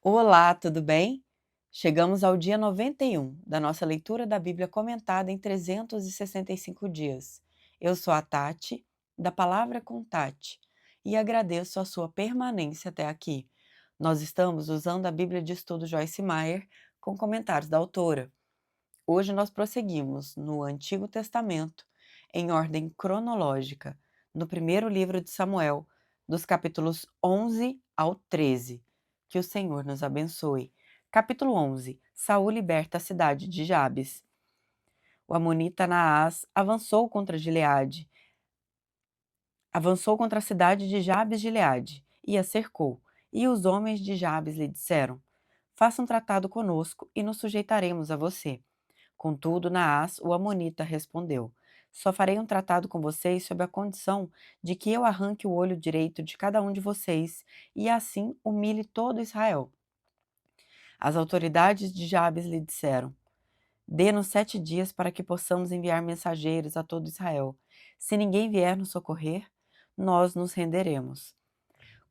Olá, tudo bem? Chegamos ao dia 91 da nossa leitura da Bíblia comentada em 365 dias. Eu sou a Tati, da Palavra com Tati, e agradeço a sua permanência até aqui. Nós estamos usando a Bíblia de Estudo Joyce Meyer com comentários da autora. Hoje nós prosseguimos no Antigo Testamento, em ordem cronológica, no primeiro livro de Samuel, dos capítulos 11 ao 13. Que o Senhor nos abençoe. Capítulo 11. Saul liberta a cidade de Jabes. O amonita Naás avançou contra a cidade de Jabes de Gileade e a cercou. E os homens de Jabes lhe disseram: Faça um tratado conosco e nos sujeitaremos a você. Contudo, Naás, o amonita, respondeu: Só farei um tratado com vocês sob a condição de que eu arranque o olho direito de cada um de vocês e assim humilhe todo Israel. As autoridades de Jabes lhe disseram: Dê-nos 7 dias para que possamos enviar mensageiros a todo Israel. Se ninguém vier nos socorrer, nós nos renderemos.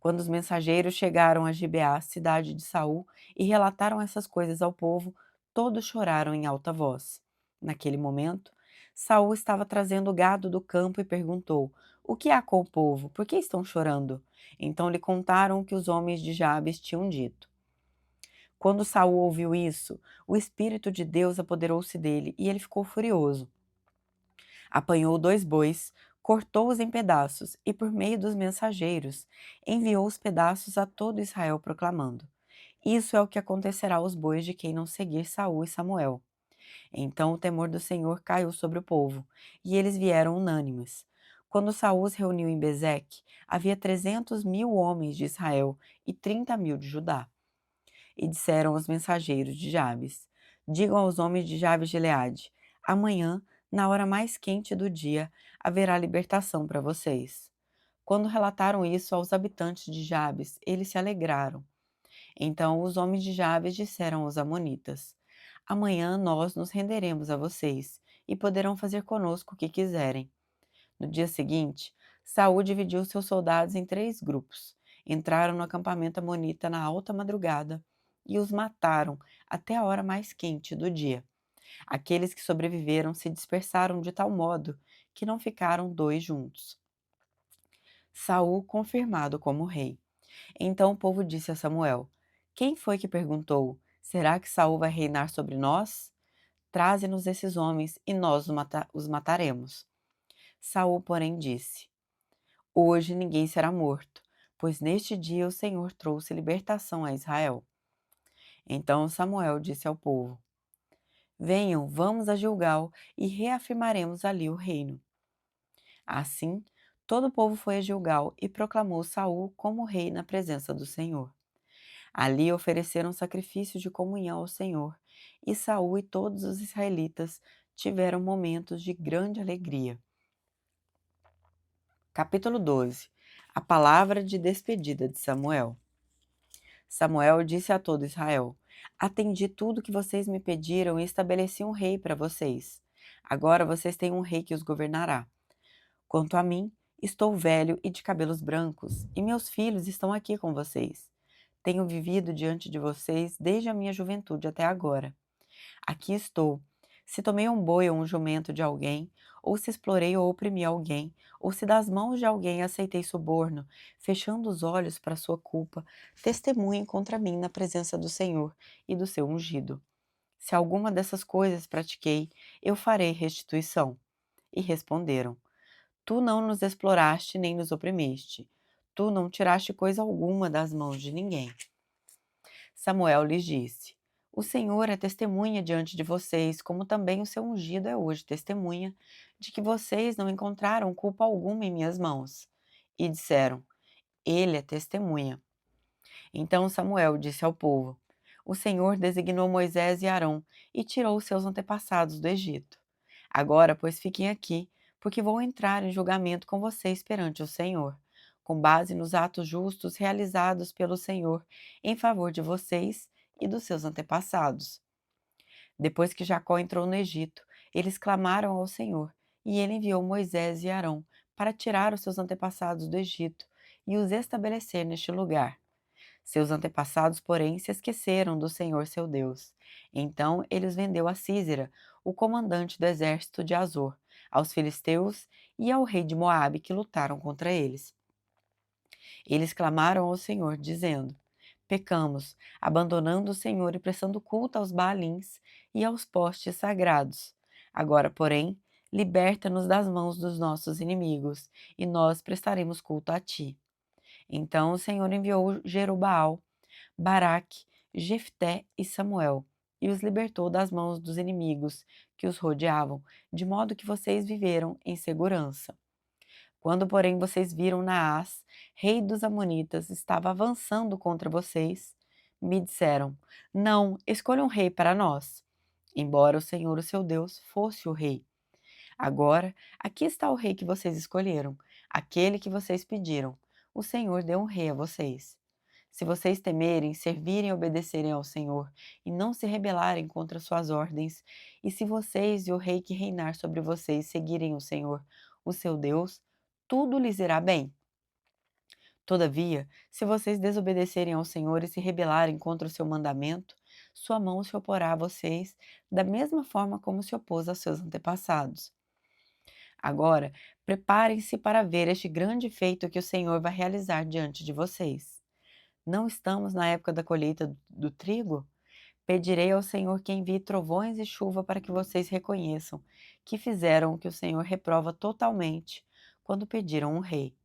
Quando os mensageiros chegaram a Gibeá, cidade de Saul, e relataram essas coisas ao povo, todos choraram em alta voz. Naquele momento, Saul estava trazendo o gado do campo e perguntou: O que há com o povo? Por que estão chorando? Então lhe contaram o que os homens de Jabes tinham dito. Quando Saul ouviu isso, o Espírito de Deus apoderou-se dele e ele ficou furioso. Apanhou 2 bois, cortou-os em pedaços e, por meio dos mensageiros, enviou os pedaços a todo Israel, proclamando: Isso é o que acontecerá aos bois de quem não seguir Saul e Samuel. Então o temor do Senhor caiu sobre o povo, e eles vieram unânimes. Quando Saul os reuniu em Bezeque, havia 300.000 homens de Israel e 30.000 de Judá. E disseram aos mensageiros de Jabes: Digam aos homens de Jabes de Gileade: Amanhã, na hora mais quente do dia, haverá libertação para vocês. Quando relataram isso aos habitantes de Jabes, eles se alegraram. Então os homens de Jabes disseram aos amonitas: Amanhã nós nos renderemos a vocês e poderão fazer conosco o que quiserem. No dia seguinte, Saul dividiu seus soldados em 3 grupos. Entraram no acampamento amonita na alta madrugada e os mataram até a hora mais quente do dia. Aqueles que sobreviveram se dispersaram de tal modo que não ficaram 2 juntos. Saul confirmado como rei. Então o povo disse a Samuel: Quem foi que perguntou: Será que Saul vai reinar sobre nós? Traze-nos esses homens e nós os mataremos. Saul, porém, disse: Hoje ninguém será morto, pois neste dia o Senhor trouxe libertação a Israel. Então Samuel disse ao povo: Venham, vamos a Gilgal e reafirmaremos ali o reino. Assim, todo o povo foi a Gilgal e proclamou Saul como rei na presença do Senhor. Ali ofereceram sacrifícios de comunhão ao Senhor, e Saul e todos os israelitas tiveram momentos de grande alegria. Capítulo 12. A palavra de despedida de Samuel. Samuel disse a todo Israel: Atendi tudo que vocês me pediram e estabeleci um rei para vocês. Agora vocês têm um rei que os governará. Quanto a mim, estou velho e de cabelos brancos, e meus filhos estão aqui com vocês. Tenho vivido diante de vocês desde a minha juventude até agora. Aqui estou. Se tomei um boi ou um jumento de alguém, ou se explorei ou oprimi alguém, ou se das mãos de alguém aceitei suborno, fechando os olhos para sua culpa, testemunhem contra mim na presença do Senhor e do seu ungido. Se alguma dessas coisas pratiquei, eu farei restituição. E responderam: Tu não nos exploraste nem nos oprimiste. Tu não tiraste coisa alguma das mãos de ninguém. Samuel lhes disse: O Senhor é testemunha diante de vocês, como também o seu ungido é hoje testemunha de que vocês não encontraram culpa alguma em minhas mãos. E disseram: Ele é testemunha. Então Samuel disse ao povo: O Senhor designou Moisés e Arão e tirou seus antepassados do Egito. Agora, pois, fiquem aqui, porque vou entrar em julgamento com vocês perante o Senhor, com base nos atos justos realizados pelo Senhor em favor de vocês e dos seus antepassados. Depois que Jacó entrou no Egito, eles clamaram ao Senhor, e ele enviou Moisés e Arão para tirar os seus antepassados do Egito e os estabelecer neste lugar. Seus antepassados, porém, se esqueceram do Senhor seu Deus. Então ele os vendeu a Sísera, o comandante do exército de Azor, aos filisteus e ao rei de Moabe que lutaram contra eles. Eles clamaram ao Senhor, dizendo: Pecamos, abandonando o Senhor e prestando culto aos Baalins e aos postes sagrados. Agora, porém, liberta-nos das mãos dos nossos inimigos, e nós prestaremos culto a ti. Então o Senhor enviou Jerobaal, Baraque, Jefté e Samuel, e os libertou das mãos dos inimigos que os rodeavam, de modo que vocês viveram em segurança. Quando, porém, vocês viram Naás, rei dos Amonitas, estava avançando contra vocês, me disseram: Não, escolha um rei para nós. Embora o Senhor, o seu Deus, fosse o rei. Agora, aqui está o rei que vocês escolheram, aquele que vocês pediram. O Senhor deu um rei a vocês. Se vocês temerem, servirem e obedecerem ao Senhor, e não se rebelarem contra suas ordens, e se vocês e o rei que reinar sobre vocês seguirem o Senhor, o seu Deus, tudo lhes irá bem. Todavia, se vocês desobedecerem ao Senhor e se rebelarem contra o seu mandamento, sua mão se oporá a vocês da mesma forma como se opôs aos seus antepassados. Agora, preparem-se para ver este grande feito que o Senhor vai realizar diante de vocês. Não estamos na época da colheita do trigo? Pedirei ao Senhor que envie trovões e chuva para que vocês reconheçam que fizeram o que o Senhor reprova totalmente quando pediram um rei.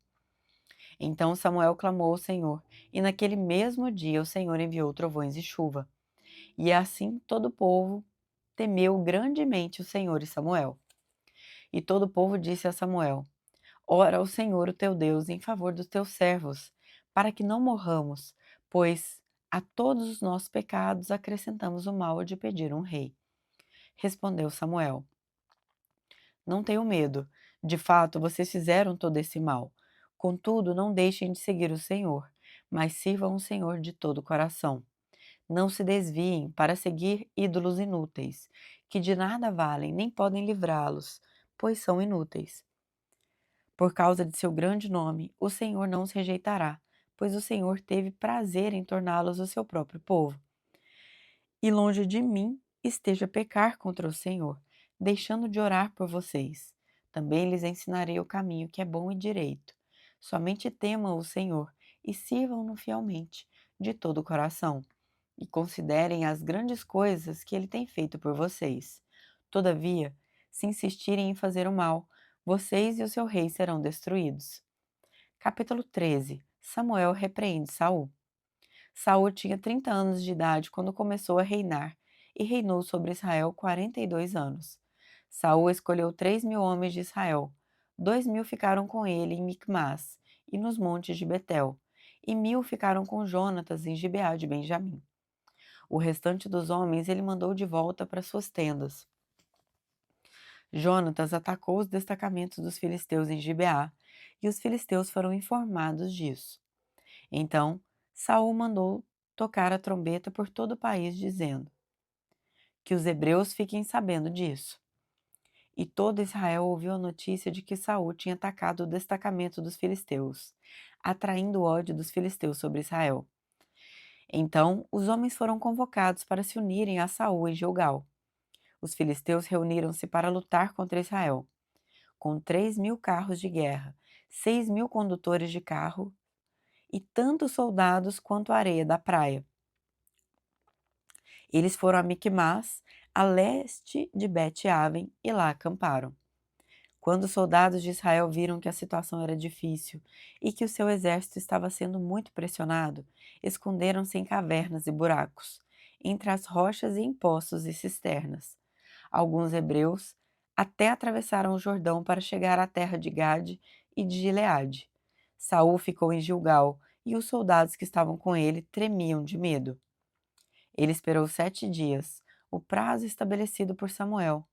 Então Samuel clamou ao Senhor, e naquele mesmo dia o Senhor enviou trovões e chuva. E assim todo o povo temeu grandemente o Senhor e Samuel. E todo o povo disse a Samuel: Ora ao Senhor o teu Deus em favor dos teus servos, para que não morramos, pois a todos os nossos pecados acrescentamos o mal de pedir um rei. Respondeu Samuel: Não tenham medo, de fato vocês fizeram todo esse mal. Contudo, não deixem de seguir o Senhor, mas sirvam o Senhor de todo o coração. Não se desviem para seguir ídolos inúteis, que de nada valem nem podem livrá-los, pois são inúteis. Por causa de seu grande nome, o Senhor não os rejeitará, pois o Senhor teve prazer em torná-los o seu próprio povo. E longe de mim esteja pecar contra o Senhor, deixando de orar por vocês. Também lhes ensinarei o caminho que é bom e direito. Somente temam o Senhor e sirvam-no fielmente, de todo o coração, e considerem as grandes coisas que ele tem feito por vocês. Todavia, se insistirem em fazer o mal, vocês e o seu rei serão destruídos. Capítulo 13. Samuel repreende Saul. Saul tinha 30 anos de idade quando começou a reinar e reinou sobre Israel 42 anos. Saul escolheu 3.000 homens de Israel. 2.000 ficaram com ele em Micmas e nos montes de Betel, e 1.000 ficaram com Jonatas em Gibeá de Benjamim. O restante dos homens ele mandou de volta para suas tendas. Jonatas atacou os destacamentos dos filisteus em Gibeá, e os filisteus foram informados disso. Então, Saul mandou tocar a trombeta por todo o país, dizendo: Que os hebreus fiquem sabendo disso. E todo Israel ouviu a notícia de que Saul tinha atacado o destacamento dos filisteus, atraindo o ódio dos filisteus sobre Israel. Então, os homens foram convocados para se unirem a Saul em Gilgal. Os filisteus reuniram-se para lutar contra Israel, com 3.000 carros de guerra, 6.000 condutores de carro e tantos soldados quanto a areia da praia. Eles foram a Micmas, a leste de Bet-Aven, e lá acamparam. Quando os soldados de Israel viram que a situação era difícil e que o seu exército estava sendo muito pressionado, esconderam-se em cavernas e buracos, entre as rochas e em poços e cisternas. Alguns hebreus até atravessaram o Jordão para chegar à terra de Gade e de Gileade. Saul ficou em Gilgal e os soldados que estavam com ele tremiam de medo. Ele esperou 7 dias, o prazo estabelecido por Samuel,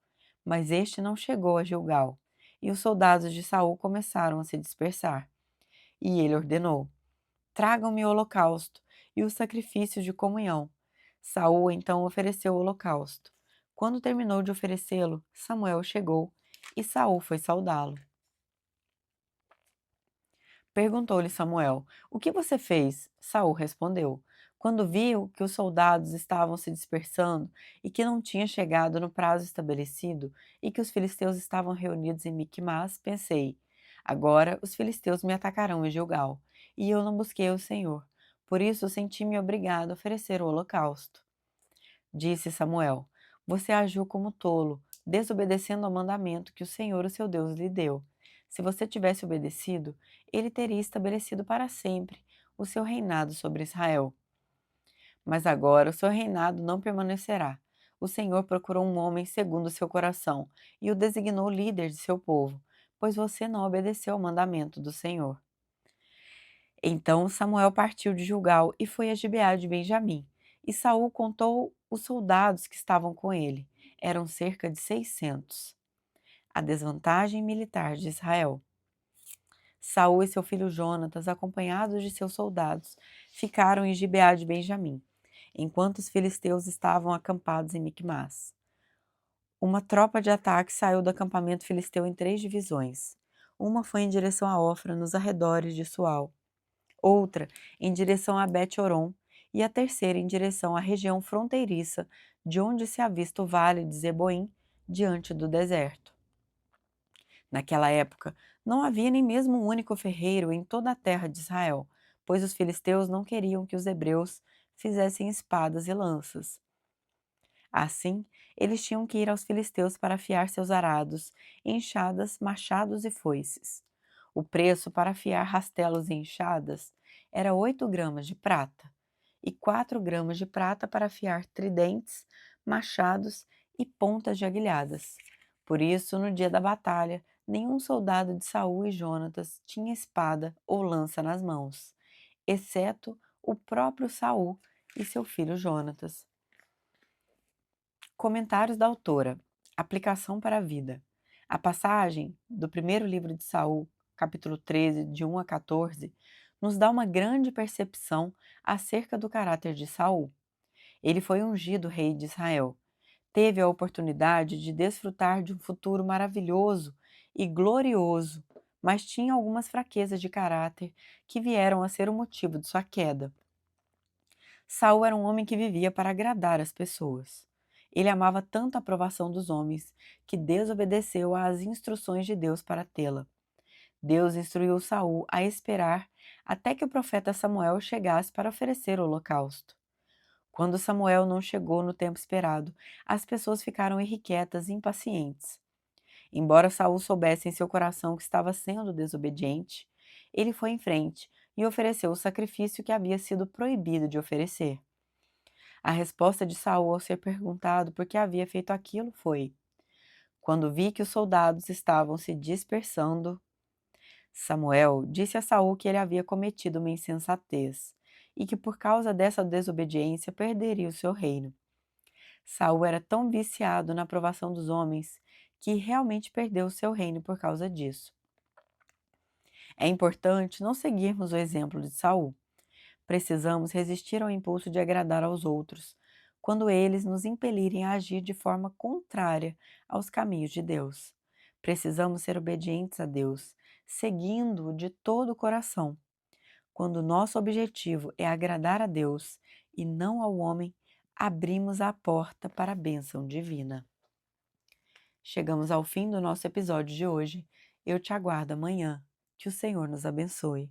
mas este não chegou a Gilgal, e os soldados de Saul começaram a se dispersar. E ele ordenou: Tragam-me o holocausto e os sacrifícios de comunhão. Saul então ofereceu o holocausto. Quando terminou de oferecê-lo, Samuel chegou e Saul foi saudá-lo. Perguntou-lhe Samuel: O que você fez? Saul respondeu: Quando viu que os soldados estavam se dispersando e que não tinha chegado no prazo estabelecido e que os filisteus estavam reunidos em Miquimás, pensei: agora os filisteus me atacarão em Gilgal, e eu não busquei o Senhor. Por isso senti-me obrigado a oferecer o holocausto. Disse Samuel: você agiu como tolo, desobedecendo ao mandamento que o Senhor, o seu Deus, lhe deu. Se você tivesse obedecido, ele teria estabelecido para sempre o seu reinado sobre Israel. Mas agora o seu reinado não permanecerá. O Senhor procurou um homem segundo o seu coração e o designou líder de seu povo, pois você não obedeceu ao mandamento do Senhor. Então Samuel partiu de Gilgal e foi a Gibeá de Benjamim. E Saul contou os soldados que estavam com ele. Eram cerca de 600. A desvantagem militar de Israel. Saul e seu filho Jonatas, acompanhados de seus soldados, ficaram em Gibeá de Benjamim, enquanto os filisteus estavam acampados em Micmás. Uma tropa de ataque saiu do acampamento filisteu em 3 divisões. Uma foi em direção a Ofra, nos arredores de Sual, outra em direção a Bet-Horon e a terceira em direção à região fronteiriça, de onde se avista o vale de Zeboim, diante do deserto. Naquela época, não havia nem mesmo um único ferreiro em toda a terra de Israel, pois os filisteus não queriam que os hebreus fizessem espadas e lanças. Assim, eles tinham que ir aos filisteus para afiar seus arados, enxadas, machados e foices. O preço para afiar rastelos e enxadas era 8 gramas de prata, e 4 gramas de prata para afiar tridentes, machados e pontas de aguilhadas. Por isso, no dia da batalha, nenhum soldado de Saul e Jonatas tinha espada ou lança nas mãos, exceto o próprio Saul e seu filho Jonatas. Comentários da autora. Aplicação para a vida. A passagem do primeiro livro de Saul, capítulo 13, de 1 a 14, nos dá uma grande percepção acerca do caráter de Saul. Ele foi ungido rei de Israel. Teve a oportunidade de desfrutar de um futuro maravilhoso e glorioso, mas tinha algumas fraquezas de caráter que vieram a ser o motivo de sua queda. Saul era um homem que vivia para agradar as pessoas. Ele amava tanto a aprovação dos homens que desobedeceu às instruções de Deus para tê-la. Deus instruiu Saul a esperar até que o profeta Samuel chegasse para oferecer o holocausto. Quando Samuel não chegou no tempo esperado, as pessoas ficaram irrequietas e impacientes. Embora Saul soubesse em seu coração que estava sendo desobediente, ele foi em frente e ofereceu o sacrifício que havia sido proibido de oferecer. A resposta de Saul ao ser perguntado por que havia feito aquilo foi: quando vi que os soldados estavam se dispersando, Samuel disse a Saul que ele havia cometido uma insensatez e que por causa dessa desobediência perderia o seu reino. Saul era tão viciado na aprovação dos homens que realmente perdeu o seu reino por causa disso. É importante não seguirmos o exemplo de Saul. Precisamos resistir ao impulso de agradar aos outros, quando eles nos impelirem a agir de forma contrária aos caminhos de Deus. Precisamos ser obedientes a Deus, seguindo-o de todo o coração. Quando nosso objetivo é agradar a Deus e não ao homem, abrimos a porta para a bênção divina. Chegamos ao fim do nosso episódio de hoje. Eu te aguardo amanhã. Que o Senhor nos abençoe.